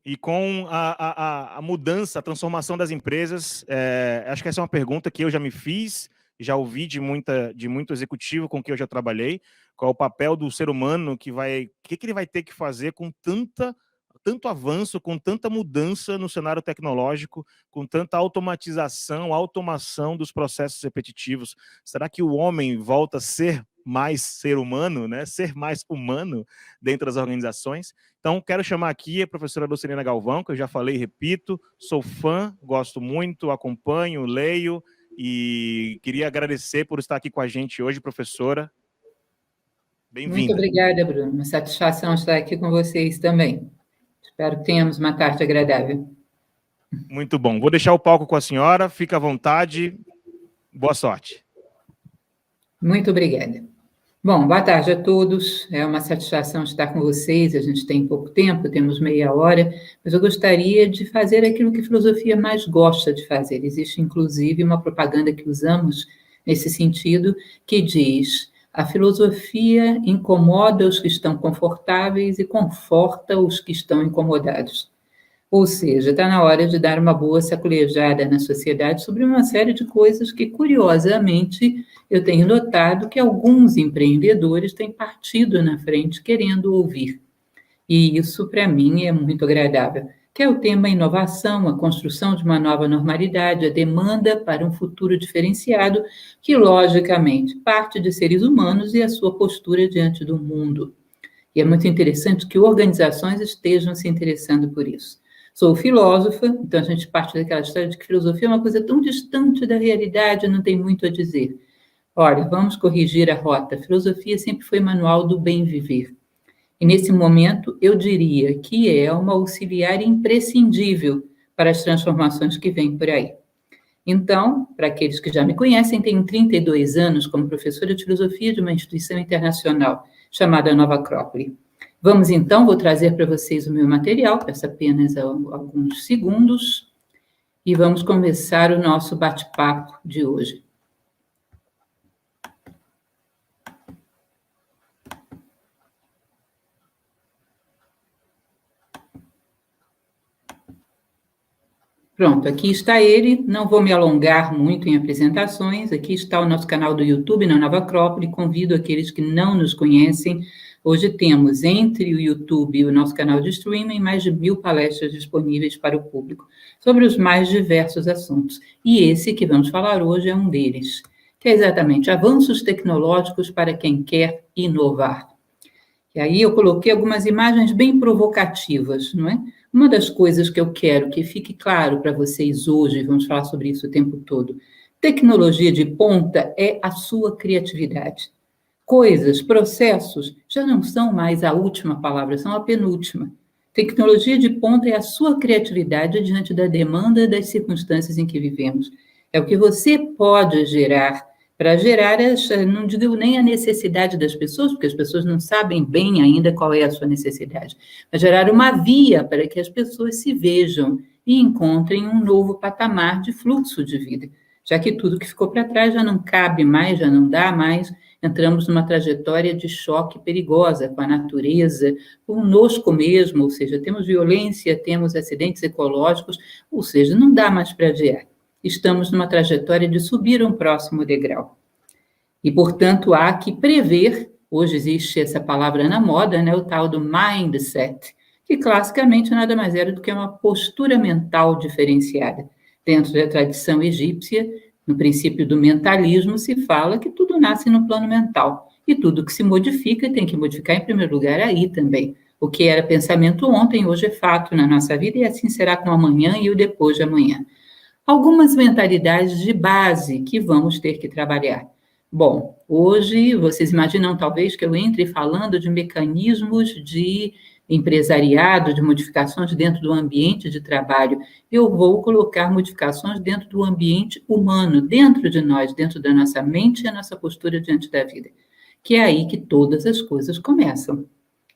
E com a mudança, a transformação das empresas, acho que essa é uma pergunta que eu já me fiz, já ouvi de muito executivo com quem eu já trabalhei, qual é o papel do ser humano o que ele vai ter que fazer com tanto avanço, com tanta mudança no cenário tecnológico, com tanta automação dos processos repetitivos. Será que o homem volta a ser mais ser humano, né? Ser mais humano dentro das organizações? Então, quero chamar aqui a professora Lucilena Galvão, que eu já falei e repito, sou fã, gosto muito, acompanho, leio, e queria agradecer por estar aqui com a gente hoje, professora. Muito Bem-vinda. obrigada, Bruno. Uma satisfação estar aqui com vocês também. Espero que tenhamos uma tarde agradável. Muito bom. Vou deixar o palco com a senhora, fica à vontade. Boa sorte. Muito obrigada. Bom, boa tarde a todos. É uma satisfação estar com vocês. A gente tem pouco tempo, temos meia hora, mas eu gostaria de fazer aquilo que a filosofia mais gosta de fazer. Existe, inclusive, uma propaganda que usamos nesse sentido, que diz: a filosofia incomoda os que estão confortáveis e conforta os que estão incomodados. Ou seja, está na hora de dar uma boa sacolejada na sociedade sobre uma série de coisas que, curiosamente, eu tenho notado que alguns empreendedores têm partido na frente querendo ouvir. E isso, para mim, é muito agradável, que é o tema inovação, a construção de uma nova normalidade, a demanda para um futuro diferenciado, que, logicamente, parte de seres humanos e a sua postura diante do mundo. E é muito interessante que organizações estejam se interessando por isso. Sou filósofa, então a gente parte daquela história de que filosofia é uma coisa tão distante da realidade, não tem muito a dizer. Olha, vamos corrigir a rota. A filosofia sempre foi manual do bem viver. E nesse momento, eu diria que é uma auxiliar imprescindível para as transformações que vêm por aí. Então, para aqueles que já me conhecem, tenho 32 anos como professora de filosofia de uma instituição internacional chamada Nova Acrópole. Vamos então, vou trazer para vocês o meu material, peço apenas alguns segundos, e vamos começar o nosso bate-papo de hoje. Pronto, aqui está ele, não vou me alongar muito em apresentações, aqui está o nosso canal do YouTube, na Nova Acrópole, convido aqueles que não nos conhecem. Hoje temos, entre o YouTube e o nosso canal de streaming, mais de 1000 palestras disponíveis para o público, sobre os mais diversos assuntos. E esse que vamos falar hoje é um deles, que é exatamente avanços tecnológicos para quem quer inovar. E aí eu coloquei algumas imagens bem provocativas, não é? Uma das coisas que eu quero que fique claro para vocês hoje, vamos falar sobre isso o tempo todo, tecnologia de ponta é a sua criatividade. Coisas, processos, já não são mais a última palavra, são a penúltima. Tecnologia de ponta é a sua criatividade diante da demanda das circunstâncias em que vivemos. É o que você pode gerar para gerar, não digo nem a necessidade das pessoas, porque as pessoas não sabem bem ainda qual é a sua necessidade, mas gerar uma via para que as pessoas se vejam e encontrem um novo patamar de fluxo de vida, já que tudo que ficou para trás já não cabe mais, já não dá mais, entramos numa trajetória de choque perigosa com a natureza, conosco mesmo, ou seja, temos violência, temos acidentes ecológicos, ou seja, não dá mais para adiar. Estamos numa trajetória de subir um próximo degrau. E, portanto, há que prever, hoje existe essa palavra na moda, né, o tal do mindset, que classicamente nada mais era do que uma postura mental diferenciada. Dentro da tradição egípcia, no princípio do mentalismo, se fala que tudo nasce no plano mental, e tudo que se modifica tem que modificar, em primeiro lugar, aí também. O que era pensamento ontem, hoje é fato na nossa vida, e assim será com amanhã e o depois de amanhã. Algumas mentalidades de base que vamos ter que trabalhar. Bom, hoje vocês imaginam talvez que eu entre falando de mecanismos de empresariado, de modificações dentro do ambiente de trabalho. Eu vou colocar modificações dentro do ambiente humano, dentro de nós, dentro da nossa mente e a nossa postura diante da vida. Que é aí que todas as coisas começam.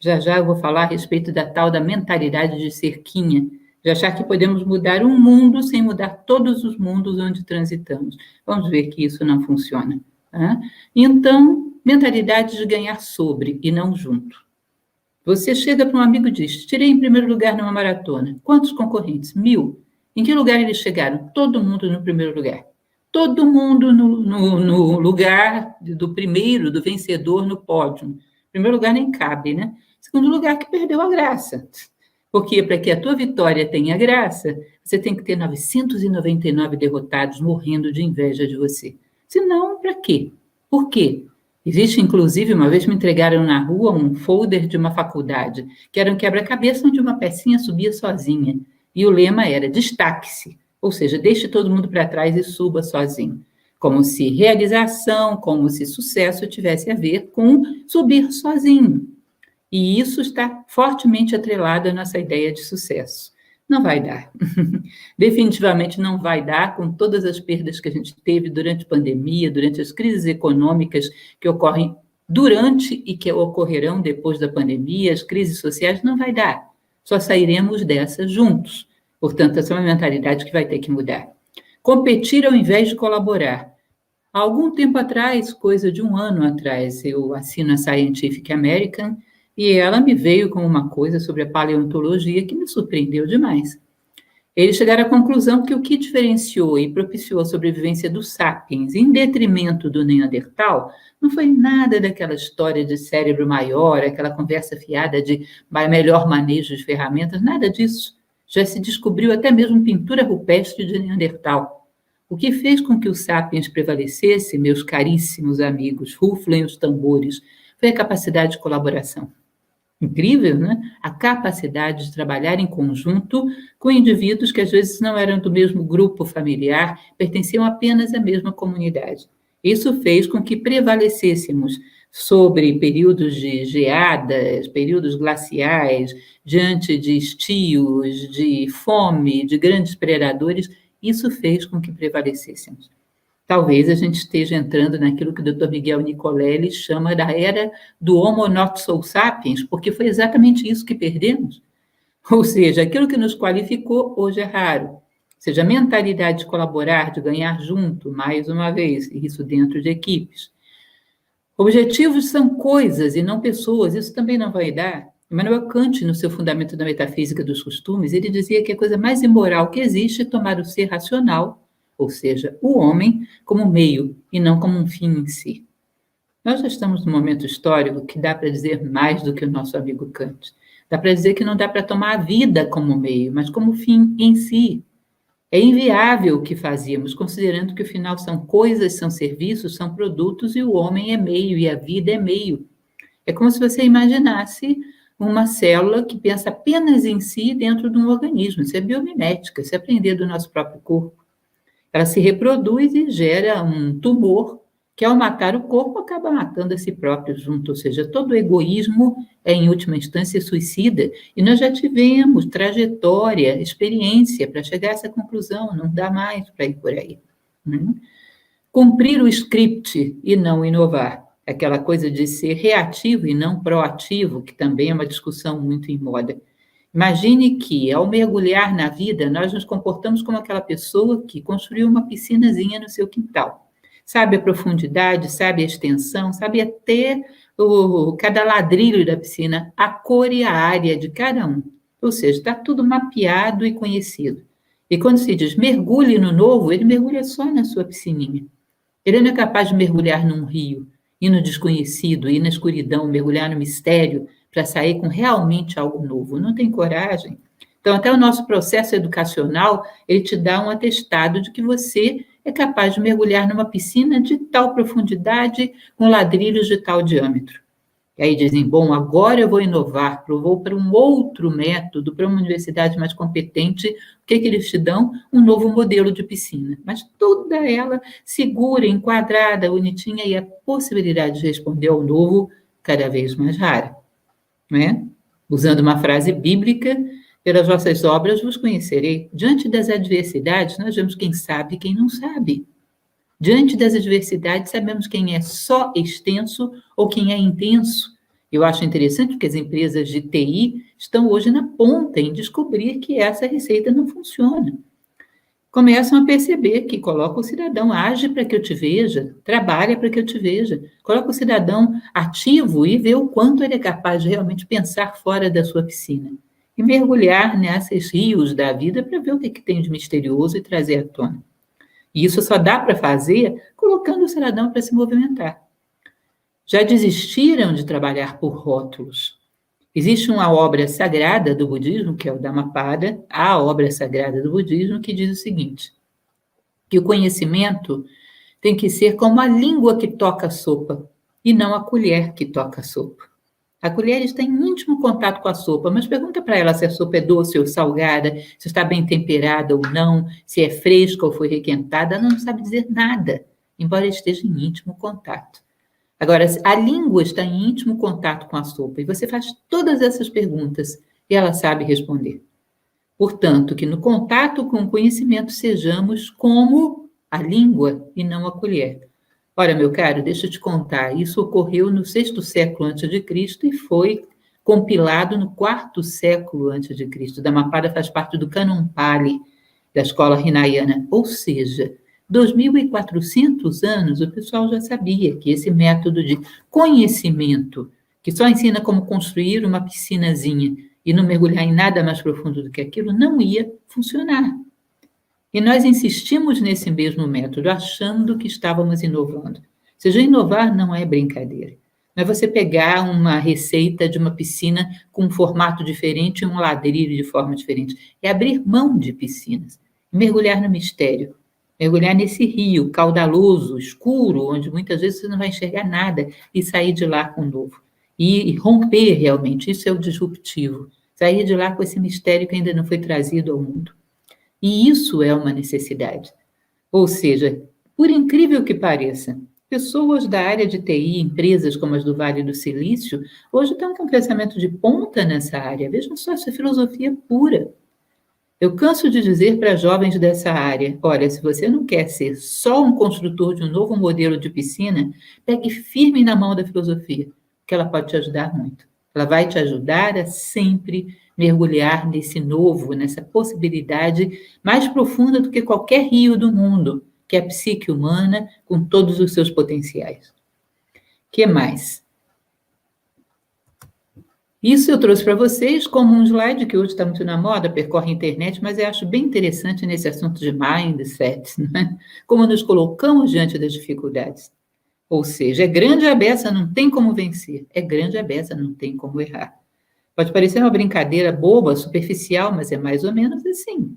Já já eu vou falar a respeito da tal da mentalidade de cerquinha, de achar que podemos mudar um mundo sem mudar todos os mundos onde transitamos. Vamos ver que isso não funciona. Tá? Então, mentalidade de ganhar sobre e não junto. Você chega para um amigo e diz, tirei em primeiro lugar numa maratona. Quantos concorrentes? 1000. Em que lugar eles chegaram? Todo mundo no primeiro lugar. Todo mundo no lugar do primeiro, do vencedor no pódio. Primeiro lugar nem cabe, né? Segundo lugar que perdeu a graça. Porque para que a tua vitória tenha graça, você tem que ter 999 derrotados morrendo de inveja de você. Senão, para quê? Por quê? Existe, inclusive, uma vez me entregaram na rua um folder de uma faculdade, que era um quebra-cabeça onde uma pecinha subia sozinha. E o lema era, destaque-se, ou seja, deixe todo mundo para trás e suba sozinho. Como se realização, como se sucesso tivesse a ver com subir sozinho. E isso está fortemente atrelado à nossa ideia de sucesso. Não vai dar. Definitivamente não vai dar, com todas as perdas que a gente teve durante a pandemia, durante as crises econômicas que ocorrem durante e que ocorrerão depois da pandemia, as crises sociais, não vai dar. Só sairemos dessa juntos. Portanto, essa é uma mentalidade que vai ter que mudar. Competir ao invés de colaborar. Há algum tempo atrás, coisa de 1 ano atrás, eu assino a Scientific American e ela me veio com uma coisa sobre a paleontologia que me surpreendeu demais. Eles chegaram à conclusão que o que diferenciou e propiciou a sobrevivência dos sapiens em detrimento do Neandertal não foi nada daquela história de cérebro maior, aquela conversa fiada de melhor manejo de ferramentas, nada disso. Já se descobriu até mesmo pintura rupestre de Neandertal. O que fez com que os sapiens prevalecessem, meus caríssimos amigos, ruflem os tambores, foi a capacidade de colaboração. Incrível, né? A capacidade de trabalhar em conjunto com indivíduos que às vezes não eram do mesmo grupo familiar, pertenciam apenas à mesma comunidade. Isso fez com que prevalecêssemos sobre períodos de geadas, períodos glaciais, diante de estios, de fome, de grandes predadores. Isso fez com que prevalecêssemos. Talvez a gente esteja entrando naquilo que o Dr. Miguel Nicolelli chama da era do Homo not so sapiens, porque foi exatamente isso que perdemos. Ou seja, aquilo que nos qualificou hoje é raro. Ou seja, a mentalidade de colaborar, de ganhar junto, mais uma vez, isso dentro de equipes. Objetivos são coisas e não pessoas, isso também não vai dar. Immanuel Kant, no seu Fundamento da Metafísica dos Costumes, ele dizia que a coisa mais imoral que existe é tomar o ser racional, ou seja, o homem, como meio e não como um fim em si. Nós já estamos num momento histórico que dá para dizer mais do que o nosso amigo Kant. Dá para dizer que não dá para tomar a vida como meio, mas como fim em si. É inviável o que fazíamos, considerando que o final são coisas, são serviços, são produtos e o homem é meio e a vida é meio. É como se você imaginasse uma célula que pensa apenas em si dentro de um organismo. Isso é biomimética, isso é aprender do nosso próprio corpo. Ela se reproduz e gera um tumor que, ao matar o corpo, acaba matando a si próprio junto. Ou seja, todo egoísmo é, em última instância, suicida. E nós já tivemos trajetória, experiência para chegar a essa conclusão. Não dá mais para ir por aí. Cumprir o script e não inovar. Aquela coisa de ser reativo e não proativo, que também é uma discussão muito em moda. Imagine que, ao mergulhar na vida, nós nos comportamos como aquela pessoa que construiu uma piscinazinha no seu quintal. Sabe a profundidade, sabe a extensão, sabe até cada ladrilho da piscina, a cor e a área de cada um. Ou seja, está tudo mapeado e conhecido. E quando se diz mergulhe no novo, ele mergulha só na sua piscininha. Ele não é capaz de mergulhar num rio, ir no desconhecido, ir na escuridão, mergulhar no mistério, para sair com realmente algo novo. Não tem coragem. Então, até o nosso processo educacional, ele te dá um atestado de que você é capaz de mergulhar numa piscina de tal profundidade, com ladrilhos de tal diâmetro. E aí dizem, bom, agora eu vou inovar, vou para um outro método, para uma universidade mais competente. O que eles te dão? Um novo modelo de piscina. Mas toda ela segura, enquadrada, bonitinha, e a possibilidade de responder ao novo cada vez mais rara. Né? Usando uma frase bíblica, pelas vossas obras vos conhecerei. Diante das adversidades, nós vemos quem sabe e quem não sabe. Diante das adversidades, sabemos quem é só extenso ou quem é intenso. Eu acho interessante porque as empresas de TI estão hoje na ponta em descobrir que essa receita não funciona. começam a perceber que coloca o cidadão, age para que eu te veja, trabalha para que eu te veja, coloca o cidadão ativo e vê o quanto ele é capaz de realmente pensar fora da sua piscina e mergulhar nesses rios da vida para ver o que tem de misterioso e trazer à tona. E isso só dá para fazer colocando o cidadão para se movimentar. Já desistiram de trabalhar por rótulos. Existe uma obra sagrada do budismo, que é o Dhammapada, a obra sagrada do budismo, que diz o seguinte, que o conhecimento tem que ser como a língua que toca a sopa, e não a colher que toca a sopa. A colher está em íntimo contato com a sopa, mas pergunta para ela se a sopa é doce ou salgada, se está bem temperada ou não, se é fresca ou foi requentada, ela não sabe dizer nada, embora esteja em íntimo contato. Agora, a língua está em íntimo contato com a sopa, e você faz todas essas perguntas, e ela sabe responder. Portanto, que no contato com o conhecimento sejamos como a língua e não a colher. Ora, meu caro, deixa eu te contar, isso ocorreu no 6º século a.C. e foi compilado no 4º século a.C. Dhammapada faz parte do Cânon Pali, da escola Hinayana, ou seja, 2.400 anos o pessoal já sabia que esse método de conhecimento, que só ensina como construir uma piscinazinha e não mergulhar em nada mais profundo do que aquilo, não ia funcionar. E nós insistimos nesse mesmo método, achando que estávamos inovando. Ou seja, inovar não é brincadeira. Não é você pegar uma receita de uma piscina com um formato diferente e um ladrilho de forma diferente. É abrir mão de piscinas, mergulhar no mistério, mergulhar nesse rio caudaloso, escuro, onde muitas vezes você não vai enxergar nada e sair de lá com novo. E romper realmente, isso é o disruptivo. Sair de lá com esse mistério que ainda não foi trazido ao mundo. E isso é uma necessidade. Ou seja, por incrível que pareça, pessoas da área de TI, empresas como as do Vale do Silício, hoje estão com um pensamento de ponta nessa área. Vejam só, isso é filosofia pura. Eu canso de dizer para jovens dessa área, olha, se você não quer ser só um construtor de um novo modelo de piscina, pegue firme na mão da filosofia, que ela pode te ajudar muito. Ela vai te ajudar a sempre mergulhar nesse novo, nessa possibilidade mais profunda do que qualquer rio do mundo, que é a psique humana com todos os seus potenciais. Que mais? Isso eu trouxe para vocês como um slide que hoje está muito na moda, percorre a internet, mas eu acho bem interessante nesse assunto de mindset, né? Como nos colocamos diante das dificuldades. Ou seja, é grande a beça, não tem como vencer. É grande a beça, não tem como errar. Pode parecer uma brincadeira boba, superficial, mas é mais ou menos assim.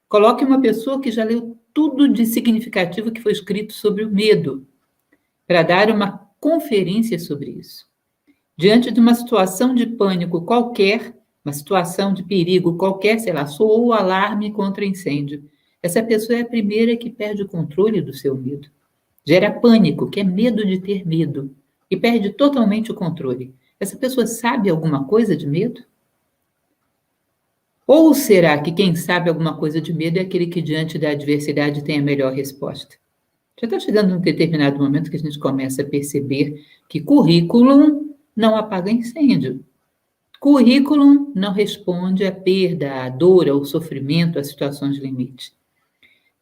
Coloque uma pessoa que já leu tudo de significativo que foi escrito sobre o medo, para dar uma conferência sobre isso. Diante de uma situação de pânico qualquer, uma situação de perigo qualquer, sei lá, soou o alarme contra incêndio. Essa pessoa é a primeira que perde o controle do seu medo. Gera pânico, que é medo de ter medo, e perde totalmente o controle. Essa pessoa sabe alguma coisa de medo? Ou será que quem sabe alguma coisa de medo é aquele que, diante da adversidade, tem a melhor resposta? Já está chegando um determinado momento que a gente começa a perceber que currículo não apaga incêndio. Currículo não responde à perda, à dor, ao sofrimento, às situações de limite.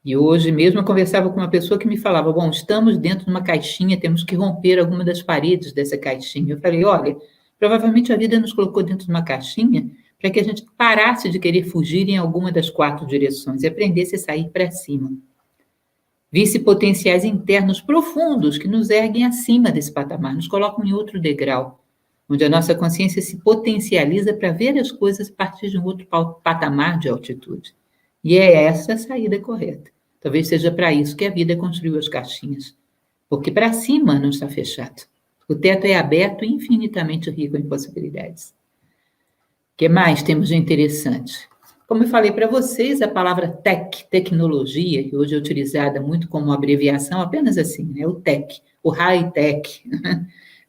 E hoje mesmo eu conversava com uma pessoa que me falava, bom, estamos dentro de uma caixinha, temos que romper alguma das paredes dessa caixinha. Eu falei, olha, provavelmente a vida nos colocou dentro de uma caixinha para que a gente parasse de querer fugir em alguma das 4 direções e aprendesse a sair para cima. Visse potenciais internos profundos que nos erguem acima desse patamar, nos colocam em outro degrau, onde a nossa consciência se potencializa para ver as coisas a partir de um outro patamar de altitude. E é essa a saída correta. Talvez seja para isso que a vida construiu as caixinhas. Porque para cima não está fechado. O teto é aberto e infinitamente rico em possibilidades. O que mais temos de interessante? Como eu falei para vocês, a palavra tech, tecnologia, que hoje é utilizada muito como abreviação, apenas assim, né? O tech, o high-tech,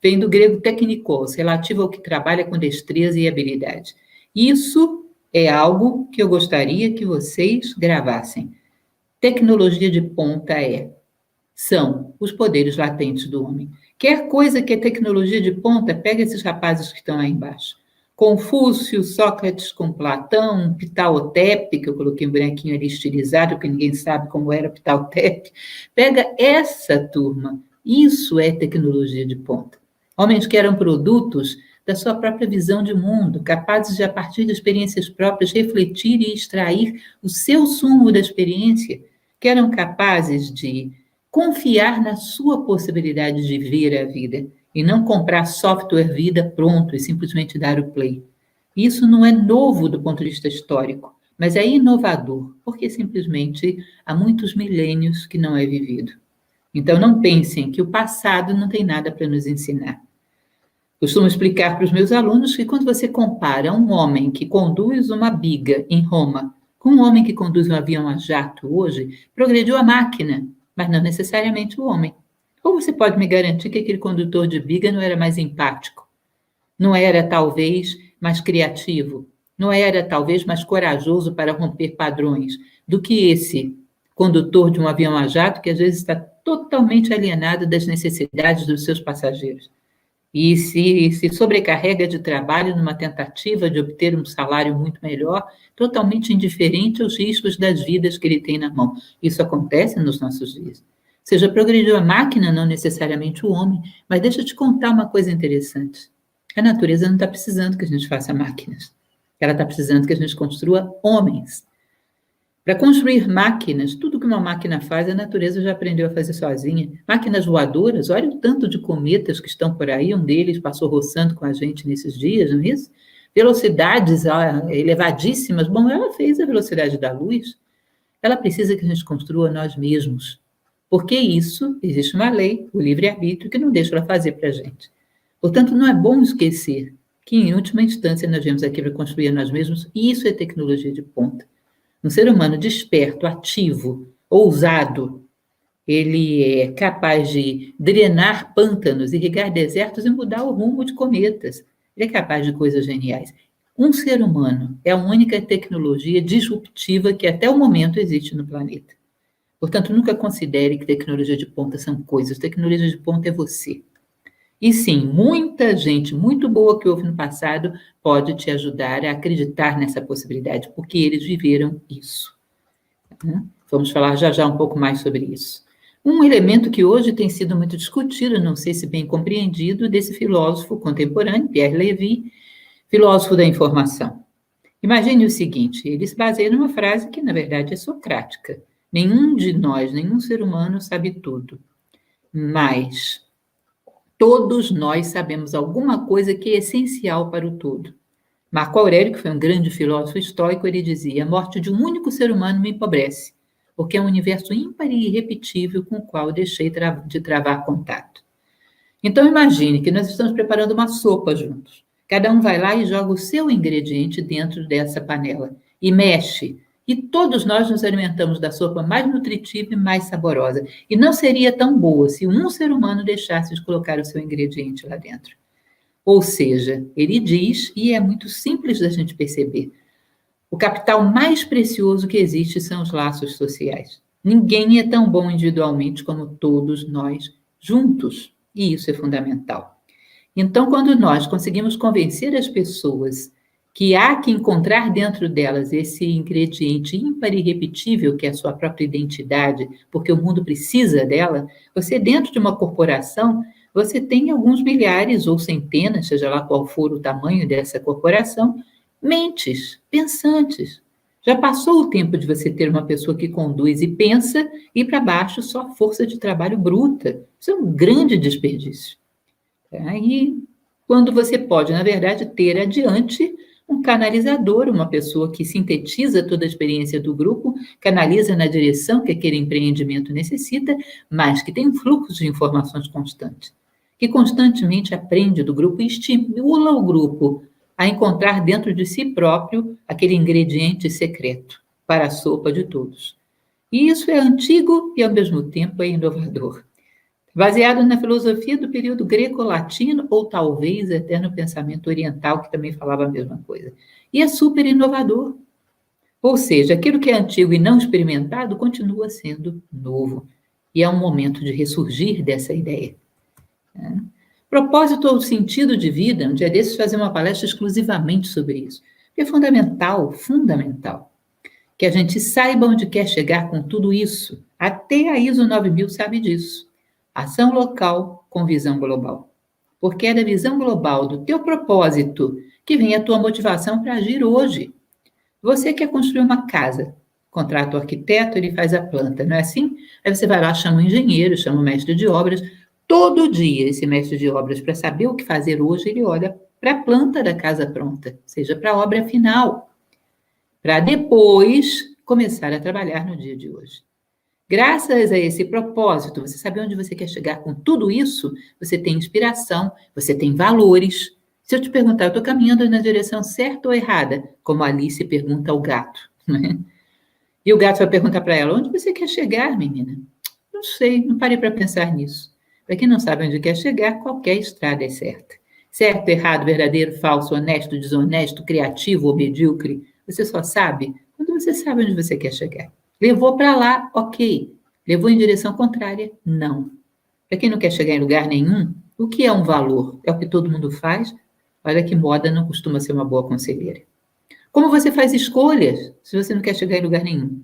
vem do grego technikos, relativo ao que trabalha com destreza e habilidade. Isso é algo que eu gostaria que vocês gravassem. Tecnologia de ponta são os poderes latentes do homem. Quer coisa que é tecnologia de ponta, pega esses rapazes que estão aí embaixo. Confúcio, Sócrates com Platão, Pitaotep, que eu coloquei um bonequinho ali estilizado, porque ninguém sabe como era Pitaotep. Pega essa turma. Isso é tecnologia de ponta. Homens que eram produtos da sua própria visão de mundo, capazes de, a partir de experiências próprias, refletir e extrair o seu sumo da experiência, que eram capazes de confiar na sua possibilidade de ver a vida e não comprar software vida pronto e simplesmente dar o play. Isso não é novo do ponto de vista histórico, mas é inovador, porque simplesmente há muitos milênios que não é vivido. Então não pensem que o passado não tem nada para nos ensinar. Costumo explicar para os meus alunos que quando você compara um homem que conduz uma biga em Roma com um homem que conduz um avião a jato hoje, progrediu a máquina, mas não necessariamente o homem. Ou você pode me garantir que aquele condutor de biga não era mais empático, não era, talvez, mais criativo, não era, talvez, mais corajoso para romper padrões do que esse condutor de um avião a jato que, às vezes, está totalmente alienado das necessidades dos seus passageiros e se sobrecarrega de trabalho numa tentativa de obter um salário muito melhor, totalmente indiferente aos riscos das vidas que ele tem na mão. Isso acontece nos nossos dias. Ou seja, progrediu a máquina, não necessariamente o homem, mas deixa eu te contar uma coisa interessante. A natureza não está precisando que a gente faça máquinas. Ela está precisando que a gente construa homens. Para construir máquinas, tudo que uma máquina faz, a natureza já aprendeu a fazer sozinha. Máquinas voadoras, olha o tanto de cometas que estão por aí, um deles passou roçando com a gente nesses dias, não é isso? Velocidades elevadíssimas. Bom, ela fez a velocidade da luz. Ela precisa que a gente construa nós mesmos. Porque isso, existe uma lei, o livre-arbítrio, que não deixa ela fazer para a gente. Portanto, não é bom esquecer que, em última instância, nós viemos aqui para construir nós mesmos, e isso é tecnologia de ponta. Um ser humano desperto, ativo, ousado, ele é capaz de drenar pântanos, irrigar desertos e mudar o rumo de cometas. Ele é capaz de coisas geniais. Um ser humano é a única tecnologia disruptiva que até o momento existe no planeta. Portanto, nunca considere que tecnologia de ponta são coisas. Tecnologia de ponta é você. E sim, muita gente muito boa que houve no passado pode te ajudar a acreditar nessa possibilidade, porque eles viveram isso. Vamos falar já um pouco mais sobre isso. Um elemento que hoje tem sido muito discutido, não sei se bem compreendido, desse filósofo contemporâneo, Pierre Levy, filósofo da informação. Imagine o seguinte, ele se baseia numa frase que, na verdade, é socrática. Nenhum de nós, nenhum ser humano sabe tudo, mas todos nós sabemos alguma coisa que é essencial para o todo. Marco Aurélio, que foi um grande filósofo estoico, ele dizia: a morte de um único ser humano me empobrece, porque é um universo ímpar e irrepetível com o qual deixei de travar contato. Então, imagine que nós estamos preparando uma sopa juntos. Cada um vai lá e joga o seu ingrediente dentro dessa panela e mexe. E todos nós nos alimentamos da sopa mais nutritiva e mais saborosa. E não seria tão boa se um ser humano deixasse de colocar o seu ingrediente lá dentro. Ou seja, ele diz, e é muito simples da gente perceber, o capital mais precioso que existe são os laços sociais. Ninguém é tão bom individualmente como todos nós juntos. E isso é fundamental. Então, quando nós conseguimos convencer as pessoas que há que encontrar dentro delas esse ingrediente ímpar e irrepetível, que é a sua própria identidade, porque o mundo precisa dela, você, dentro de uma corporação, você tem alguns milhares ou centenas, seja lá qual for o tamanho dessa corporação, mentes, pensantes. Já passou o tempo de você ter uma pessoa que conduz e pensa e para baixo só força de trabalho bruta. Isso é um grande desperdício. E quando você pode, na verdade, ter adiante um canalizador, uma pessoa que sintetiza toda a experiência do grupo, canaliza na direção que aquele empreendimento necessita, mas que tem um fluxo de informações constante, que constantemente aprende do grupo e estimula o grupo a encontrar dentro de si próprio aquele ingrediente secreto para a sopa de todos. E isso é antigo e, ao mesmo tempo, é inovador. Baseado na filosofia do período greco-latino, ou talvez até no pensamento oriental, que também falava a mesma coisa. E é super inovador. Ou seja, aquilo que é antigo e não experimentado continua sendo novo. E é um momento de ressurgir dessa ideia. O Propósito ou sentido de vida, um dia desses fazer uma palestra exclusivamente sobre isso. Porque é fundamental, fundamental, que a gente saiba onde quer chegar com tudo isso. Até a ISO 9000 sabe disso. Ação local com visão global. Porque é da visão global, do teu propósito, que vem a tua motivação para agir hoje. Você quer construir uma casa, contrata o arquiteto, ele faz a planta, não é assim? Aí você vai lá, chama o engenheiro, chama o mestre de obras. Todo dia, esse mestre de obras, para saber o que fazer hoje, ele olha para a planta da casa pronta, seja para a obra final, para depois começar a trabalhar no dia de hoje. Graças a esse propósito, você sabe onde você quer chegar com tudo isso, você tem inspiração, você tem valores. Se eu te perguntar, eu estou caminhando na direção certa ou errada? Como a Alice pergunta ao gato, né? E o gato vai perguntar para ela, onde você quer chegar, menina? Não sei, não parei para pensar nisso. Para quem não sabe onde quer chegar, qualquer estrada é certa. Certo, errado, verdadeiro, falso, honesto, desonesto, criativo ou medíocre, você só sabe quando você sabe onde você quer chegar. Levou para lá, ok. Levou em direção contrária? Não. Para quem não quer chegar em lugar nenhum, o que é um valor? É o que todo mundo faz? Olha que moda não costuma ser uma boa conselheira. Como você faz escolhas se você não quer chegar em lugar nenhum?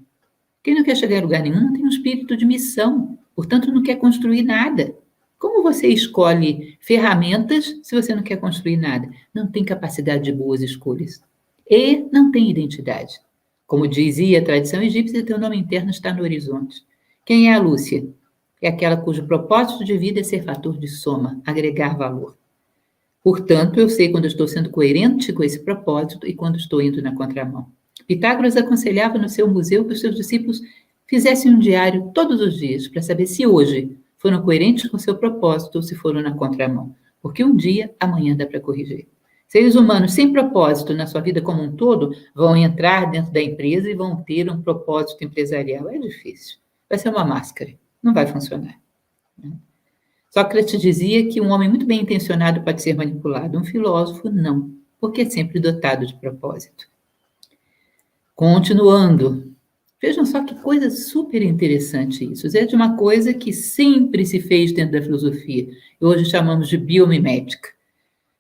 Quem não quer chegar em lugar nenhum não tem um espírito de missão, portanto não quer construir nada. Como você escolhe ferramentas se você não quer construir nada? Não tem capacidade de boas escolhas. E não tem identidade. Como dizia a tradição egípcia, teu nome interno está no horizonte. Quem é a Lúcia? É aquela cujo propósito de vida é ser fator de soma, agregar valor. Portanto, eu sei quando estou sendo coerente com esse propósito e quando estou indo na contramão. Pitágoras aconselhava no seu museu que os seus discípulos fizessem um diário todos os dias para saber se hoje foram coerentes com seu propósito ou se foram na contramão. Porque um dia, amanhã dá para corrigir. Seres humanos sem propósito na sua vida como um todo vão entrar dentro da empresa e vão ter um propósito empresarial. É difícil. Vai ser uma máscara. Não vai funcionar. Sócrates dizia que um homem muito bem intencionado pode ser manipulado. Um filósofo, não. Porque é sempre dotado de propósito. Continuando. Vejam só que coisa super interessante isso. É de uma coisa que sempre se fez dentro da filosofia. E hoje chamamos de biomimética.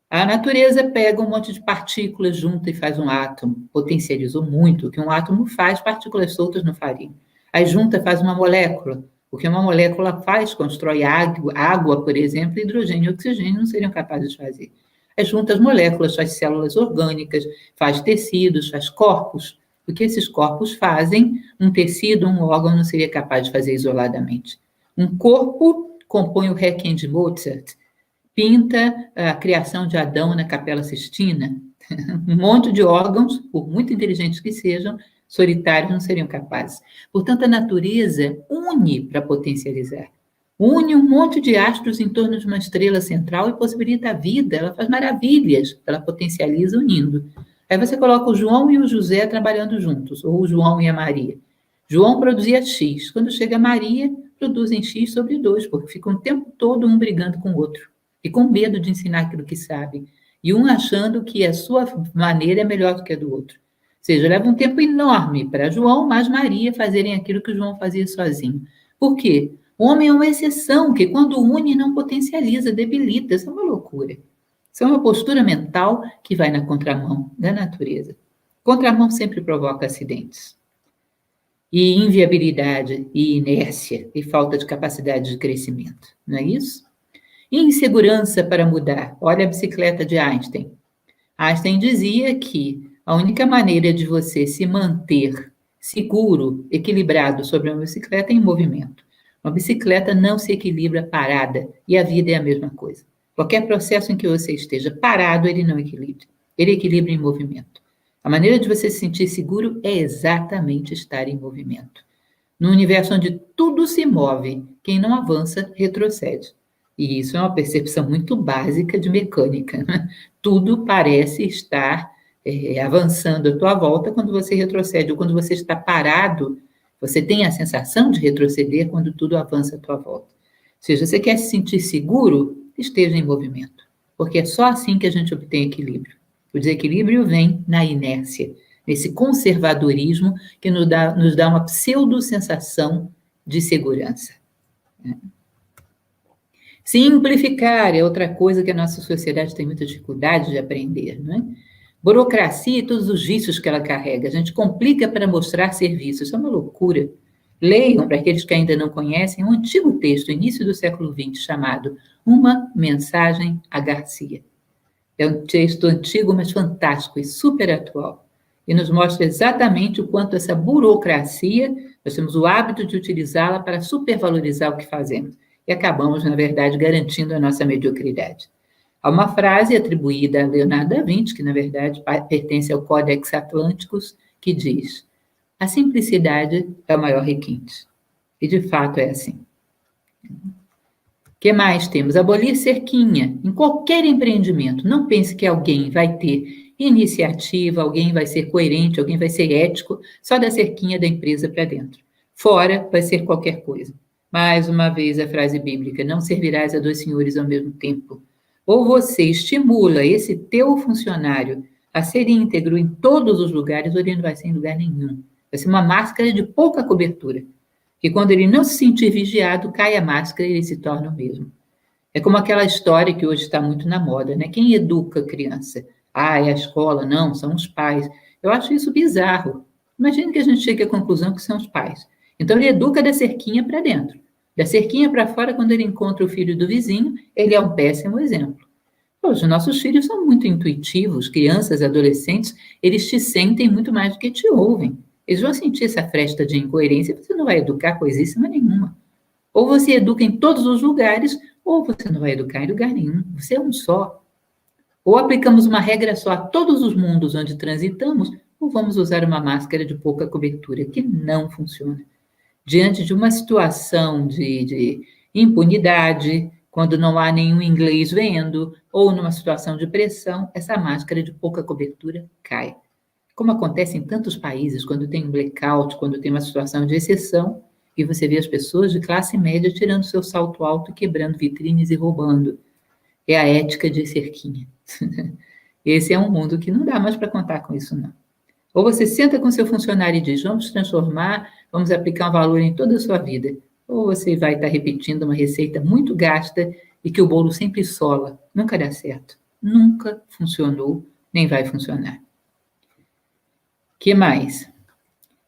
A natureza pega um monte de partículas, junta e faz um átomo. Potencializou muito. O que um átomo faz, partículas soltas não fariam. Aí junta, faz uma molécula. O que uma molécula faz, constrói água, por exemplo, hidrogênio e oxigênio não seriam capazes de fazer. Aí junta as moléculas, faz células orgânicas, faz tecidos, faz corpos. O que esses corpos fazem, um tecido, um órgão não seria capaz de fazer isoladamente. Um corpo compõe o Requiem de Mozart, pinta a criação de Adão na Capela Sistina. Um monte de órgãos, por muito inteligentes que sejam, solitários não seriam capazes. Portanto, a natureza une para potencializar. Une um monte de astros em torno de uma estrela central e possibilita a vida. Ela faz maravilhas, ela potencializa unindo. Aí você coloca o João e o José trabalhando juntos, ou o João e a Maria. João produzia X. Quando chega a Maria, produzem X sobre 2, porque ficam o tempo todo um brigando com o outro. E com medo de ensinar aquilo que sabe. E um achando que a sua maneira é melhor do que a do outro. Ou seja, leva um tempo enorme para João, mas Maria fazerem aquilo que o João fazia sozinho. Por quê? O homem é uma exceção, que quando une não potencializa, debilita. Isso é uma loucura. Isso é uma postura mental que vai na contramão da natureza. Contramão sempre provoca acidentes. E inviabilidade, e inércia, e falta de capacidade de crescimento. Não é isso? Insegurança para mudar. Olha a bicicleta de Einstein. Einstein dizia que a única maneira de você se manter seguro, equilibrado sobre uma bicicleta é em movimento. Uma bicicleta não se equilibra parada, e a vida é a mesma coisa. Qualquer processo em que você esteja parado, ele não equilibra. Ele equilibra em movimento. A maneira de você se sentir seguro é exatamente estar em movimento. No universo onde tudo se move, quem não avança, retrocede. E isso é uma percepção muito básica de mecânica, né? Tudo parece estar avançando à tua volta quando você retrocede, ou quando você está parado, você tem a sensação de retroceder quando tudo avança à tua volta. Ou seja, você quer se sentir seguro? Esteja em movimento, porque é só assim que a gente obtém equilíbrio. O desequilíbrio vem na inércia, nesse conservadorismo que nos dá uma pseudo-sensação de segurança. Simplificar é outra coisa que a nossa sociedade tem muita dificuldade de aprender, não é? Burocracia e todos os vícios que ela carrega. A gente complica para mostrar serviços. Isso é uma loucura. Leiam, para aqueles que ainda não conhecem, um antigo texto, início do século XX, chamado Uma Mensagem a Garcia. É um texto antigo, mas fantástico e super atual. E nos mostra exatamente o quanto essa burocracia, nós temos o hábito de utilizá-la para supervalorizar o que fazemos. E acabamos, na verdade, garantindo a nossa mediocridade. Há uma frase atribuída a Leonardo da Vinci, que, na verdade, pertence ao Codex Atlanticus, que diz: a simplicidade é o maior requinte. E, de fato, é assim. O que mais temos? Abolir cerquinha. Em qualquer empreendimento, não pense que alguém vai ter iniciativa, alguém vai ser coerente, alguém vai ser ético, só da cerquinha da empresa para dentro. Fora vai ser qualquer coisa. Mais uma vez a frase bíblica: não servirás a dois senhores ao mesmo tempo. Ou você estimula esse teu funcionário a ser íntegro em todos os lugares, ou ele não vai ser em lugar nenhum. Vai ser uma máscara de pouca cobertura. E quando ele não se sentir vigiado, cai a máscara e ele se torna o mesmo. É como aquela história que hoje está muito na moda, né? Quem educa a criança? Ah, é a escola? Não, são os pais. Eu acho isso bizarro. Imagina que a gente chegue à conclusão que são os pais. Então, ele educa da cerquinha para dentro. Da cerquinha para fora, quando ele encontra o filho do vizinho, ele é um péssimo exemplo. Os nossos filhos são muito intuitivos, crianças, adolescentes, eles te sentem muito mais do que te ouvem. Eles vão sentir essa fresta de incoerência, você não vai educar coisíssima nenhuma. Ou você educa em todos os lugares, ou você não vai educar em lugar nenhum. Você é um só. Ou aplicamos uma regra só a todos os mundos onde transitamos, ou vamos usar uma máscara de pouca cobertura, que não funciona. Diante de uma situação de impunidade, quando não há nenhum inglês vendo, ou numa situação de pressão, essa máscara de pouca cobertura cai. Como acontece em tantos países, quando tem um blackout, quando tem uma situação de exceção, e você vê as pessoas de classe média tirando seu salto alto, quebrando vitrines e roubando. É a ética de cerquinha. Esse é um mundo que não dá mais para contar com isso, não. Ou você senta com seu funcionário e diz: vamos transformar, vamos aplicar um valor em toda a sua vida. Ou você vai estar repetindo uma receita muito gasta e que o bolo sempre sola. Nunca dá certo. Nunca funcionou, nem vai funcionar. O que mais?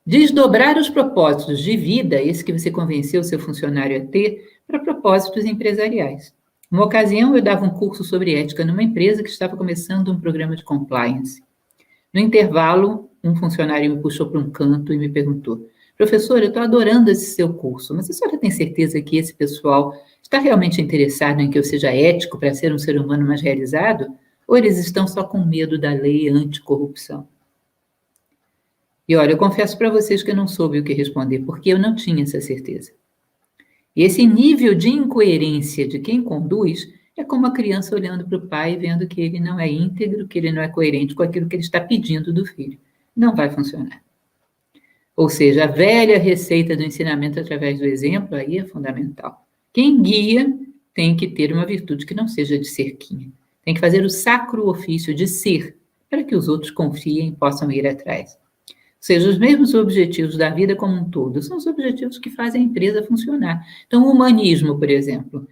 Desdobrar os propósitos de vida, esse que você convenceu o seu funcionário a ter, para propósitos empresariais. Uma ocasião, eu dava um curso sobre ética numa empresa que estava começando um programa de compliance. No intervalo, um funcionário me puxou para um canto e me perguntou: professor, eu estou adorando esse seu curso, mas a senhora tem certeza que esse pessoal está realmente interessado em que eu seja ético para ser um ser humano mais realizado? Ou eles estão só com medo da lei anticorrupção? E olha, eu confesso para vocês que eu não soube o que responder, porque eu não tinha essa certeza. E esse nível de incoerência de quem conduz é como a criança olhando para o pai e vendo que ele não é íntegro, que ele não é coerente com aquilo que ele está pedindo do filho. Não vai funcionar. Ou seja, a velha receita do ensinamento através do exemplo aí é fundamental. Quem guia tem que ter uma virtude que não seja de cerquinha. Tem que fazer o sacro ofício de ser, para que os outros confiem e possam ir atrás. Ou seja, os mesmos objetivos da vida como um todo são os objetivos que fazem a empresa funcionar. Então, o humanismo, por exemplo.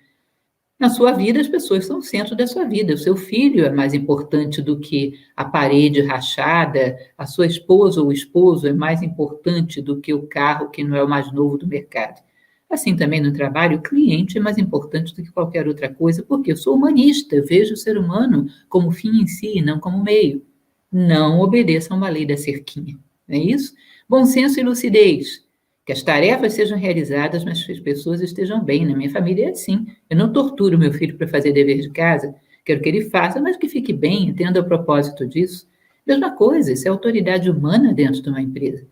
Na sua vida, as pessoas são o centro da sua vida. O seu filho é mais importante do que a parede rachada, a sua esposa ou esposo é mais importante do que o carro que não é o mais novo do mercado. Assim também no trabalho, o cliente é mais importante do que qualquer outra coisa, porque eu sou humanista, eu vejo o ser humano como fim em si e não como meio. Não obedeça a uma lei da cerquinha. Não é isso? Bom senso e lucidez. Que as tarefas sejam realizadas, mas que as pessoas estejam bem. Na minha família é assim. Eu não torturo meu filho para fazer dever de casa. Quero que ele faça, mas que fique bem, entenda o propósito disso. Mesma coisa, isso é autoridade humana dentro de uma empresa.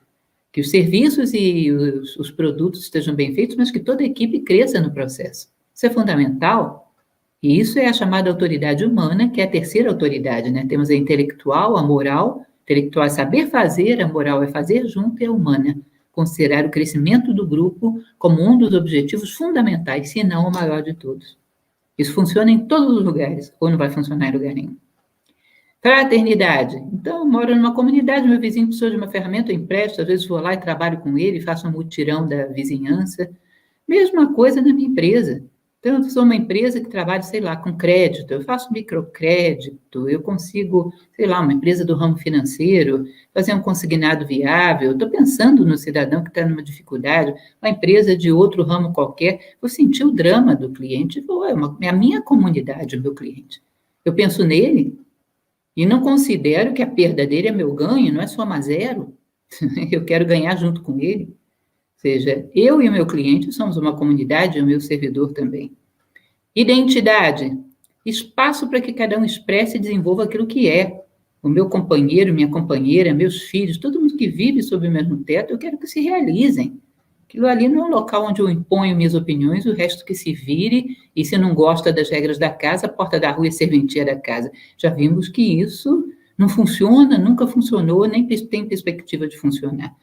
Que os serviços e os produtos estejam bem feitos, mas que toda a equipe cresça no processo. Isso é fundamental. E isso é a chamada autoridade humana, que é a terceira autoridade, né? Temos a intelectual, a moral. Intelectual é saber fazer, a moral é fazer junto e a humana. Considerar o crescimento do grupo como um dos objetivos fundamentais, se não o maior de todos. Isso funciona em todos os lugares, ou não vai funcionar em lugar nenhum. Fraternidade. Então, eu moro numa comunidade, meu vizinho precisou de uma ferramenta, eu empresto, às vezes vou lá e trabalho com ele, faço um mutirão da vizinhança. Mesma coisa na minha empresa. Então, eu sou uma empresa que trabalha, sei lá, com crédito, eu faço microcrédito, eu consigo, sei lá, uma empresa do ramo financeiro, fazer um consignado viável, estou pensando no cidadão que está numa dificuldade, uma empresa de outro ramo qualquer, vou sentir o drama do cliente, é a minha comunidade, o meu cliente. Eu penso nele e não considero que a perda dele é meu ganho, não é soma zero, eu quero ganhar junto com ele. Ou seja, eu e o meu cliente somos uma comunidade, o meu servidor também. Identidade, espaço para que cada um expresse e desenvolva aquilo que é. O meu companheiro, minha companheira, meus filhos, todo mundo que vive sob o mesmo teto, eu quero que se realizem. Aquilo ali não é um local onde eu imponho minhas opiniões, o resto que se vire, e se não gosta das regras da casa, a porta da rua é serventia da casa. Já vimos que isso não funciona, nunca funcionou, nem tem perspectiva de funcionar.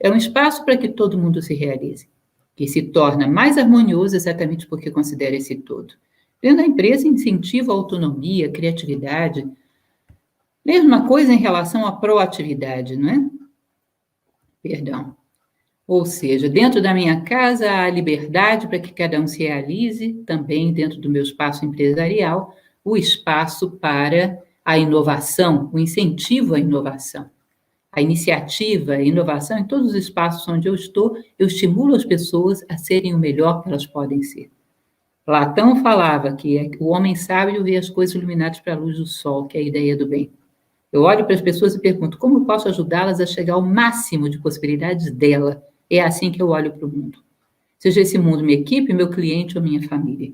É um espaço para que todo mundo se realize, que se torna mais harmonioso exatamente porque considera esse todo. Dentro da empresa, incentiva a autonomia, a criatividade. Mesma coisa em relação à proatividade, não é? Perdão. Ou seja, dentro da minha casa, há liberdade para que cada um se realize, também dentro do meu espaço empresarial, o espaço para a inovação, o incentivo à inovação. A iniciativa, a inovação, em todos os espaços onde eu estou, eu estimulo as pessoas a serem o melhor que elas podem ser. Platão falava que o homem sábio vê as coisas iluminadas pela luz do sol, que é a ideia do bem. Eu olho para as pessoas e pergunto, como eu posso ajudá-las a chegar ao máximo de possibilidades dela? É assim que eu olho para o mundo. Seja esse mundo minha equipe, meu cliente ou minha família.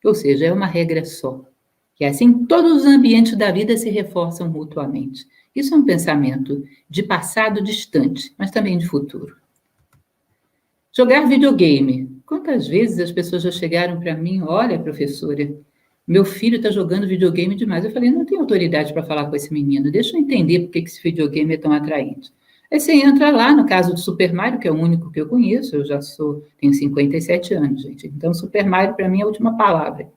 Ou seja, é uma regra só. E assim, todos os ambientes da vida se reforçam mutuamente. Isso é um pensamento de passado distante, mas também de futuro. Jogar videogame. Quantas vezes as pessoas já chegaram para mim, olha, professora, meu filho está jogando videogame demais. Eu falei, não tenho autoridade para falar com esse menino, deixa eu entender por que esse videogame é tão atraente. Aí você entra lá, no caso do Super Mario, que é o único que eu conheço, eu já tenho 57 anos, gente, então Super Mario para mim é a última palavra.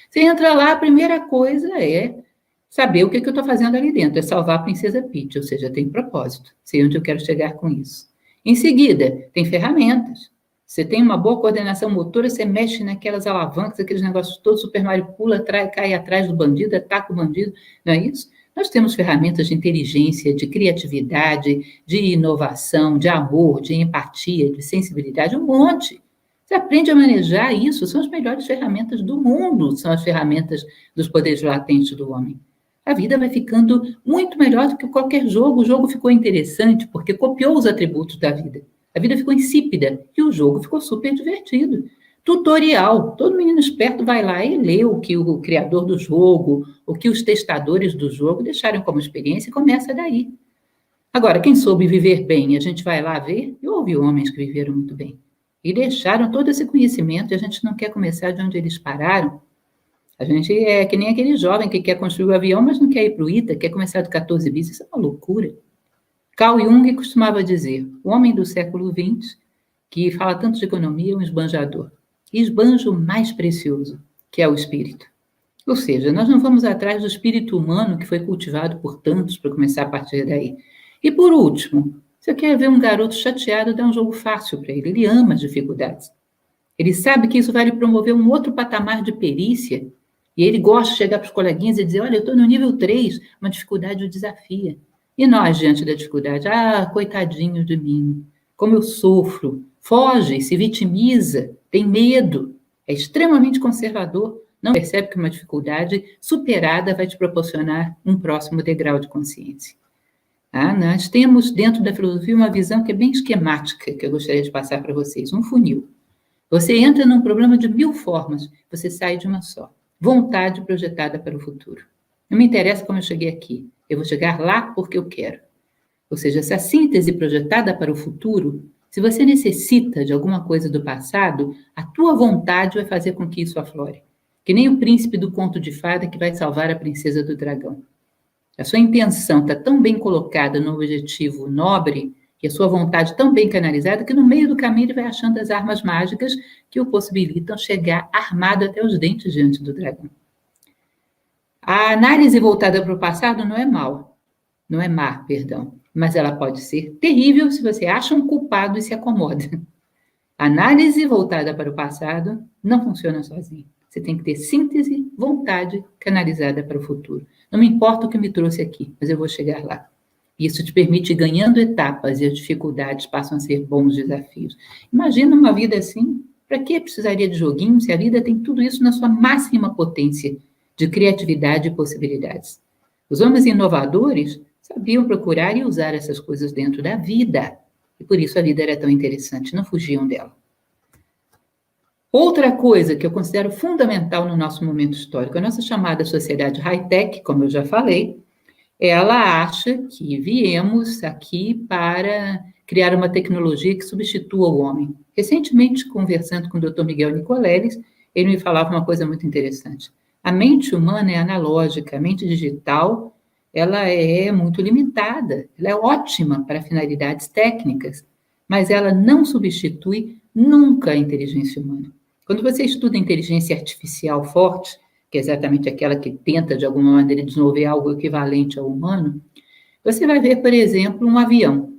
Você entra lá, a primeira coisa é saber o que eu estou fazendo ali dentro, é salvar a Princesa Peach, ou seja, tem propósito, sei onde eu quero chegar com isso. Em seguida, tem ferramentas. Você tem uma boa coordenação motora, você mexe naquelas alavancas, aqueles negócios todos, Super Mario pula, cai atrás do bandido, ataca o bandido, não é isso? Nós temos ferramentas de inteligência, de criatividade, de inovação, de amor, de empatia, de sensibilidade, um monte. Você aprende a manejar isso, são as melhores ferramentas do mundo, são as ferramentas dos poderes latentes do homem. A vida vai ficando muito melhor do que qualquer jogo. O jogo ficou interessante porque copiou os atributos da vida. A vida ficou insípida e o jogo ficou super divertido. Tutorial. Todo menino esperto vai lá e lê o que o criador do jogo, o que os testadores do jogo deixaram como experiência e começa daí. Agora, quem soube viver bem, a gente vai lá ver. Eu ouvi homens que viveram muito bem e deixaram todo esse conhecimento e a gente não quer começar de onde eles pararam. A gente é que nem aquele jovem que quer construir o avião, mas não quer ir para o ITA, quer começar do 14 bis. Isso é uma loucura. Carl Jung costumava dizer, o homem do século XX, que fala tanto de economia, é um esbanjador. E esbanja o mais precioso, que é o espírito. Ou seja, nós não vamos atrás do espírito humano que foi cultivado por tantos para começar a partir daí. E por último, você quer ver um garoto chateado, dá um jogo fácil para ele. Ele ama as dificuldades. Ele sabe que isso vai lhe promover um outro patamar de perícia. E ele gosta de chegar para os coleguinhas e dizer, olha, eu estou no nível 3, uma dificuldade o desafia. E nós, diante da dificuldade, coitadinho de mim, como eu sofro, foge, se vitimiza, tem medo, é extremamente conservador, não percebe que uma dificuldade superada vai te proporcionar um próximo degrau de consciência. Nós temos dentro da filosofia uma visão que é bem esquemática, que eu gostaria de passar para vocês, um funil. Você entra num problema de 1000 formas, você sai de uma só. Vontade projetada para o futuro. Não me interessa como eu cheguei aqui, eu vou chegar lá porque eu quero. Ou seja, essa síntese projetada para o futuro, se você necessita de alguma coisa do passado, a tua vontade vai fazer com que isso aflore. Que nem o príncipe do conto de fada que vai salvar a princesa do dragão. A sua intenção está tão bem colocada no objetivo nobre, e a sua vontade tão bem canalizada, que no meio do caminho ele vai achando as armas mágicas que o possibilitam chegar armado até os dentes diante do dragão. A análise voltada para o passado não é má, mas ela pode ser terrível se você acha um culpado e se acomoda. Análise voltada para o passado não funciona sozinha. Você tem que ter síntese, vontade canalizada para o futuro. Não me importa o que me trouxe aqui, mas eu vou chegar lá. Isso te permite ir ganhando etapas e as dificuldades passam a ser bons desafios. Imagina uma vida assim. Para que precisaria de joguinho se a vida tem tudo isso na sua máxima potência de criatividade e possibilidades? Os homens inovadores sabiam procurar e usar essas coisas dentro da vida. E por isso a vida era tão interessante, não fugiam dela. Outra coisa que eu considero fundamental no nosso momento histórico, a nossa chamada sociedade high-tech, como eu já falei, ela acha que viemos aqui para criar uma tecnologia que substitua o homem. Recentemente, conversando com o Dr. Miguel Nicoleles, ele me falava uma coisa muito interessante. A mente humana é analógica, a mente digital, ela é muito limitada, ela é ótima para finalidades técnicas, mas ela não substitui nunca a inteligência humana. Quando você estuda inteligência artificial forte, que é exatamente aquela que tenta, de alguma maneira, desenvolver algo equivalente ao humano, você vai ver, por exemplo, um avião.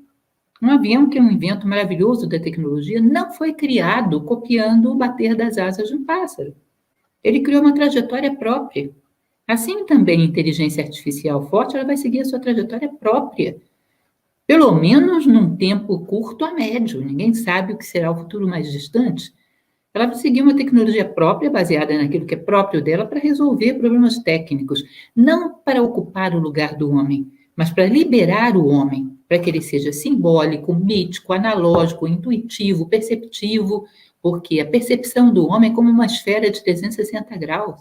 Um avião, que é um invento maravilhoso da tecnologia, não foi criado copiando o bater das asas de um pássaro. Ele criou uma trajetória própria. Assim também, a inteligência artificial forte, ela vai seguir a sua trajetória própria. Pelo menos num tempo curto a médio. Ninguém sabe o que será o futuro mais distante. Ela vai seguir uma tecnologia própria, baseada naquilo que é próprio dela, para resolver problemas técnicos. Não para ocupar o lugar do homem, mas para liberar o homem, para que ele seja simbólico, mítico, analógico, intuitivo, perceptivo, porque a percepção do homem é como uma esfera de 360 graus.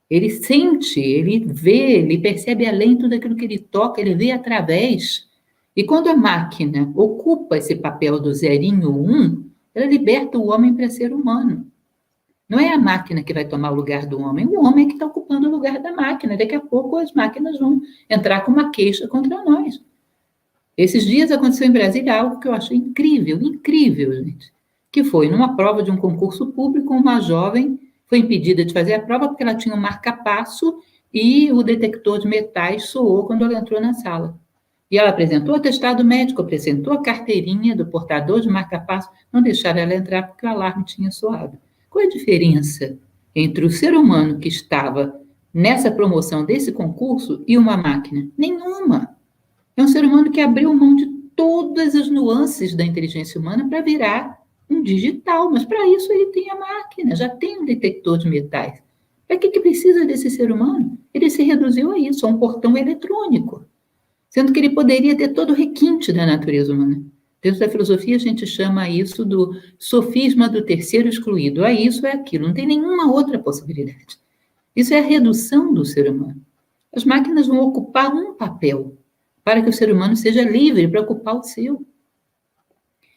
Ele sente, ele vê, ele percebe além de tudo aquilo que ele toca, ele vê através. E quando a máquina ocupa esse papel do zerinho ou ela liberta o homem para ser humano. Não é a máquina que vai tomar o lugar do homem, o homem é que está ocupando o lugar da máquina. Daqui a pouco as máquinas vão entrar com uma queixa contra nós. Esses dias aconteceu em Brasília algo que eu achei incrível, incrível, gente. Que foi, numa prova de um concurso público, uma jovem foi impedida de fazer a prova porque ela tinha um marca-passo e o detector de metais soou quando ela entrou na sala. E ela apresentou o atestado médico, apresentou a carteirinha do portador de marca-passo, não deixaram ela entrar porque o alarme tinha soado. Qual é a diferença entre o ser humano que estava nessa promoção desse concurso e uma máquina? Nenhuma. É um ser humano que abriu mão de todas as nuances da inteligência humana para virar um digital, mas para isso ele tem a máquina, já tem um detector de metais. Para que precisa desse ser humano? Ele se reduziu a isso, a um portão eletrônico, sendo que ele poderia ter todo o requinte da natureza humana. Dentro da filosofia, a gente chama isso do sofisma do terceiro excluído. É isso, é aquilo, não tem nenhuma outra possibilidade. Isso é a redução do ser humano. As máquinas vão ocupar um papel para que o ser humano seja livre para ocupar o seu.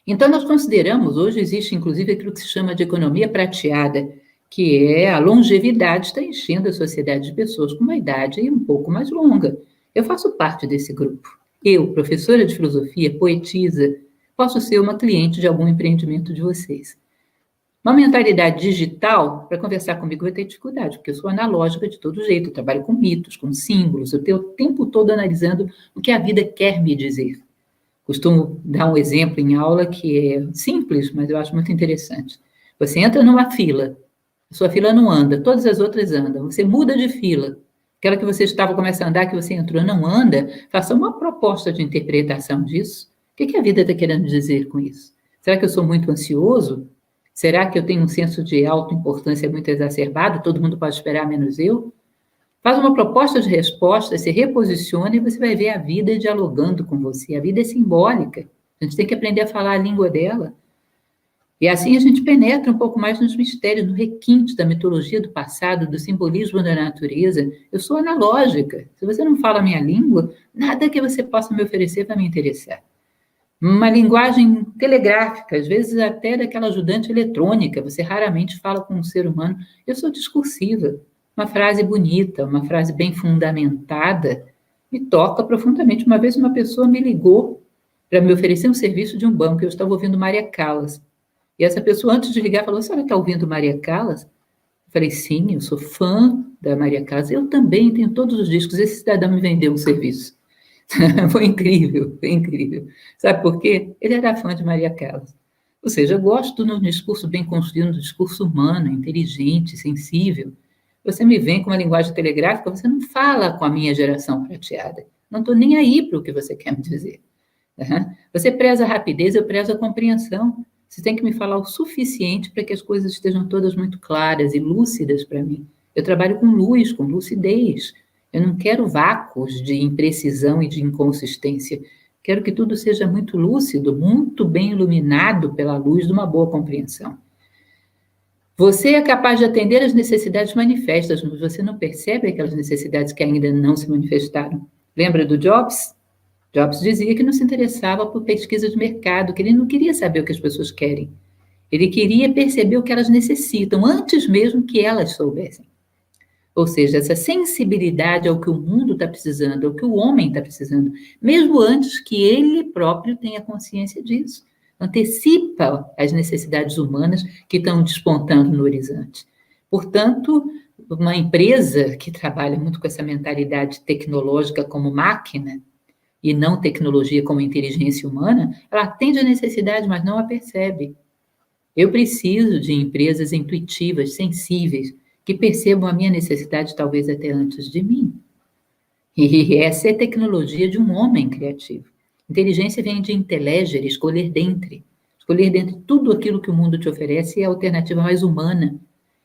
Então, nós consideramos, hoje existe inclusive aquilo que se chama de economia prateada, que é a longevidade está enchendo a sociedade de pessoas com uma idade um pouco mais longa. Eu faço parte desse grupo. Eu, professora de filosofia, poetisa, posso ser uma cliente de algum empreendimento de vocês. Uma mentalidade digital, para conversar comigo, vai ter dificuldade, porque eu sou analógica de todo jeito, eu trabalho com mitos, com símbolos, eu tenho o tempo todo analisando o que a vida quer me dizer. Costumo dar um exemplo em aula que é simples, mas eu acho muito interessante. Você entra numa fila, a sua fila não anda, todas as outras andam, você muda de fila, aquela que você estava começando a andar, que você entrou, não anda, faça uma proposta de interpretação disso. O que a vida está querendo dizer com isso? Será que eu sou muito ansioso? Será que eu tenho um senso de autoimportância muito exacerbado? Todo mundo pode esperar, menos eu? Faz uma proposta de resposta, se reposiciona e você vai ver a vida dialogando com você. A vida é simbólica. A gente tem que aprender a falar a língua dela. E assim a gente penetra um pouco mais nos mistérios, no requinte da mitologia do passado, do simbolismo da natureza. Eu sou analógica. Se você não fala a minha língua, nada que você possa me oferecer vai me interessar. Uma linguagem telegráfica, às vezes até daquela ajudante eletrônica. Você raramente fala com um ser humano. Eu sou discursiva. Uma frase bonita, uma frase bem fundamentada, me toca profundamente. Uma vez uma pessoa me ligou para me oferecer um serviço de um banco. Eu estava ouvindo Maria Callas. E essa pessoa, antes de ligar, falou: a senhora está ouvindo Maria Callas? Eu falei: sim, eu sou fã da Maria Callas. Eu também tenho todos os discos. Esse cidadão me vendeu um serviço. Foi incrível, foi incrível. Sabe por quê? Ele era fã de Maria Callas. Ou seja, eu gosto de um discurso bem construído, um discurso humano, inteligente, sensível. Você me vem com uma linguagem telegráfica, você não fala com a minha geração prateada. Não estou nem aí para o que você quer me dizer. Uhum. Você preza a rapidez, eu prezo a compreensão. Você tem que me falar o suficiente para que as coisas estejam todas muito claras e lúcidas para mim. Eu trabalho com luz, com lucidez. Eu não quero vácuos de imprecisão e de inconsistência. Quero que tudo seja muito lúcido, muito bem iluminado pela luz de uma boa compreensão. Você é capaz de atender as necessidades manifestas, mas você não percebe aquelas necessidades que ainda não se manifestaram. Lembra do Jobs? Jobs dizia que não se interessava por pesquisa de mercado, que ele não queria saber o que as pessoas querem. Ele queria perceber o que elas necessitam, antes mesmo que elas soubessem. Ou seja, essa sensibilidade ao que o mundo está precisando, ao que o homem está precisando, mesmo antes que ele próprio tenha consciência disso. Antecipa as necessidades humanas que estão despontando no horizonte. Portanto, uma empresa que trabalha muito com essa mentalidade tecnológica como máquina, e não tecnologia como inteligência humana, ela atende a necessidade, mas não a percebe. Eu preciso de empresas intuitivas, sensíveis, que percebam a minha necessidade talvez até antes de mim. E essa é a tecnologia de um homem criativo. Inteligência vem de intelegere, escolher dentre. Escolher dentre tudo aquilo que o mundo te oferece é a alternativa mais humana.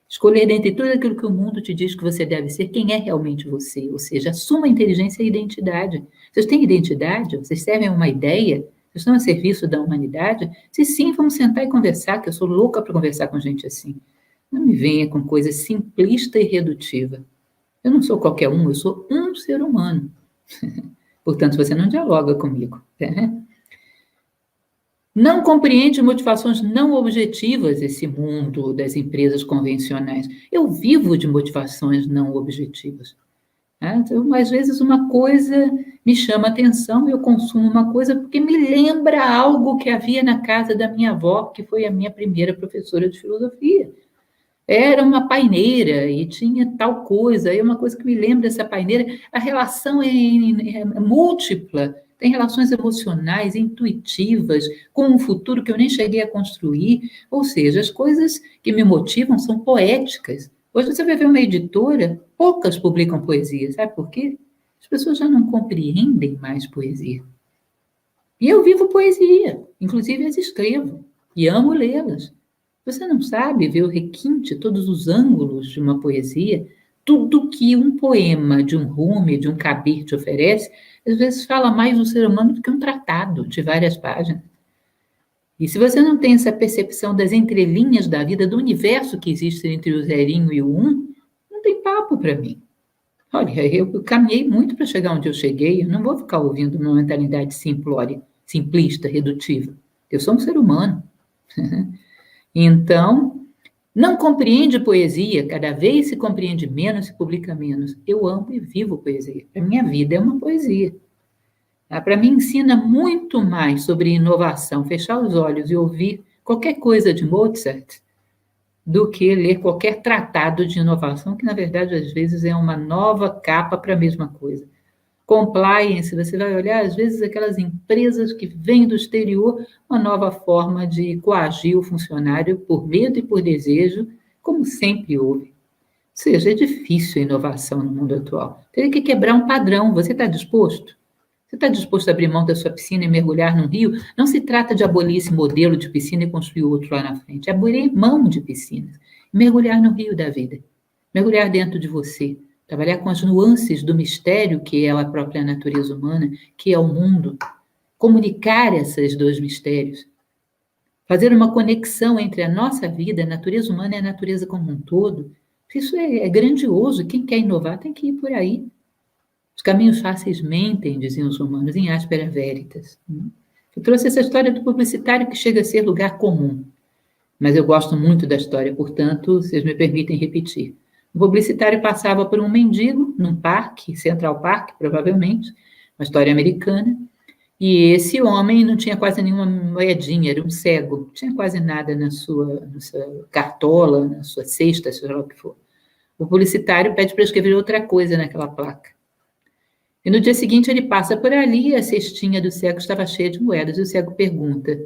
Escolher dentre tudo aquilo que o mundo te diz que você deve ser, quem é realmente você. Ou seja, assuma a inteligência e a identidade. Vocês têm identidade? Vocês servem a uma ideia? Vocês estão a serviço da humanidade? Se sim, vamos sentar e conversar, que eu sou louca para conversar com gente assim. Não me venha com coisa simplista e redutiva. Eu não sou qualquer um, eu sou um ser humano. Portanto, você não dialoga comigo. Né? Não compreende motivações não objetivas esse mundo das empresas convencionais. Eu vivo de motivações não objetivas. Então, às vezes, uma coisa me chama atenção, eu consumo uma coisa porque me lembra algo que havia na casa da minha avó, que foi a minha primeira professora de filosofia. Era uma paineira e tinha tal coisa, aí uma coisa que me lembra dessa paineira. A relação é múltipla, tem relações emocionais, intuitivas, com um futuro que eu nem cheguei a construir. Ou seja, as coisas que me motivam são poéticas. Hoje você vai ver uma editora, poucas publicam poesia, sabe por quê? As pessoas já não compreendem mais poesia. E eu vivo poesia, inclusive as escrevo, e amo lê-las. Você não sabe ver o requinte, todos os ângulos de uma poesia, tudo que um poema de um Rumi, de um Kabir te oferece, às vezes fala mais do ser humano do que um tratado de várias páginas. E se você não tem essa percepção das entrelinhas da vida, do universo que existe entre o zerinho e o um, não tem papo para mim. Olha, eu caminhei muito para chegar onde eu cheguei, eu não vou ficar ouvindo uma mentalidade simplória, simplista, redutiva. Eu sou um ser humano. Então, não compreende poesia, cada vez se compreende menos, se publica menos. Eu amo e vivo poesia. A minha vida é uma poesia. Para mim, ensina muito mais sobre inovação, fechar os olhos e ouvir qualquer coisa de Mozart, do que ler qualquer tratado de inovação, que, na verdade, às vezes é uma nova capa para a mesma coisa. Compliance, você vai olhar, às vezes, aquelas empresas que vêm do exterior, uma nova forma de coagir o funcionário por medo e por desejo, como sempre houve. Ou seja, é difícil a inovação no mundo atual. Teria que quebrar um padrão. Você está disposto? Você está disposto a abrir mão da sua piscina e mergulhar num rio? Não se trata de abolir esse modelo de piscina e construir outro lá na frente. É abolir mão de piscinas. Mergulhar no rio da vida. Mergulhar dentro de você. Trabalhar com as nuances do mistério que é a própria natureza humana, que é o mundo. Comunicar esses dois mistérios. Fazer uma conexão entre a nossa vida, a natureza humana e a natureza como um todo. Isso é grandioso. Quem quer inovar tem que ir por aí. Os caminhos fáceis mentem, diziam os romanos, em áspera veritas. Eu trouxe essa história do publicitário que chega a ser lugar comum. Mas eu gosto muito da história, portanto, vocês me permitem repetir. O publicitário passava por um mendigo, num parque, Central Park, provavelmente, uma história americana, e esse homem não tinha quase nenhuma moedinha, era um cego, não tinha quase nada na sua cartola, na sua cesta, seja lá o que for. O publicitário pede para escrever outra coisa naquela placa. E no dia seguinte ele passa por ali e a cestinha do cego estava cheia de moedas. E o cego pergunta,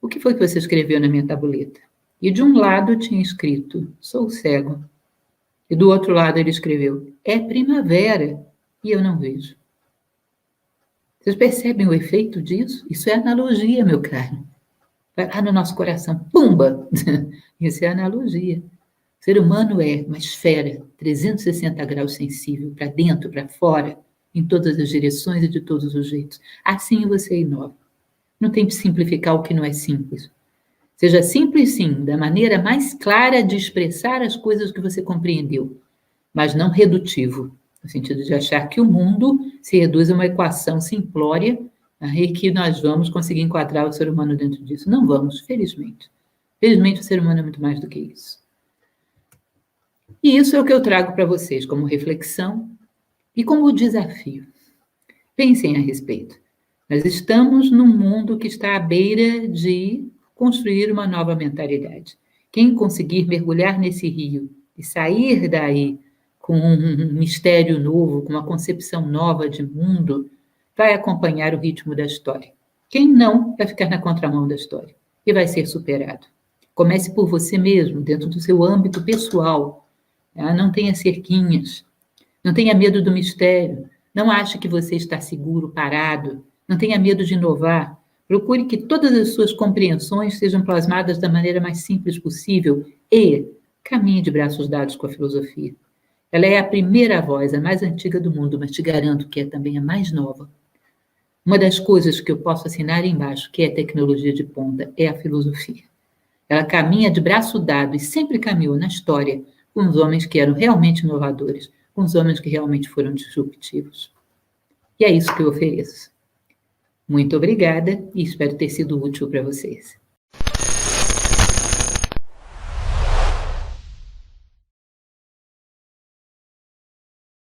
o que foi que você escreveu na minha tabuleta? E de um lado tinha escrito, sou cego. E do outro lado ele escreveu, é primavera, e eu não vejo. Vocês percebem o efeito disso? Isso é analogia, meu caro. Vai lá no nosso coração, pumba! Isso é analogia. O ser humano é uma esfera, 360 graus sensível, para dentro, para fora, em todas as direções e de todos os jeitos. Assim você inova. Não tente simplificar o que não é simples. Seja simples, sim, da maneira mais clara de expressar as coisas que você compreendeu, mas não redutivo, no sentido de achar que o mundo se reduz a uma equação simplória e que nós vamos conseguir enquadrar o ser humano dentro disso. Não vamos, felizmente. Felizmente, o ser humano é muito mais do que isso. E isso é o que eu trago para vocês como reflexão e como desafio. Pensem a respeito. Nós estamos num mundo que está à beira de construir uma nova mentalidade. Quem conseguir mergulhar nesse rio e sair daí com um mistério novo, com uma concepção nova de mundo, vai acompanhar o ritmo da história. Quem não, vai ficar na contramão da história e vai ser superado. Comece por você mesmo, dentro do seu âmbito pessoal. Não tenha cerquinhas, não tenha medo do mistério, não ache que você está seguro, parado, não tenha medo de inovar. Procure que todas as suas compreensões sejam plasmadas da maneira mais simples possível e caminhe de braços dados com a filosofia. Ela é a primeira voz, a mais antiga do mundo, mas te garanto que é também a mais nova. Uma das coisas que eu posso assinar embaixo, que é tecnologia de ponta, é a filosofia. Ela caminha de braço dado e sempre caminhou na história com os homens que eram realmente inovadores, com os homens que realmente foram disruptivos. E é isso que eu ofereço. Muito obrigada e espero ter sido útil para vocês.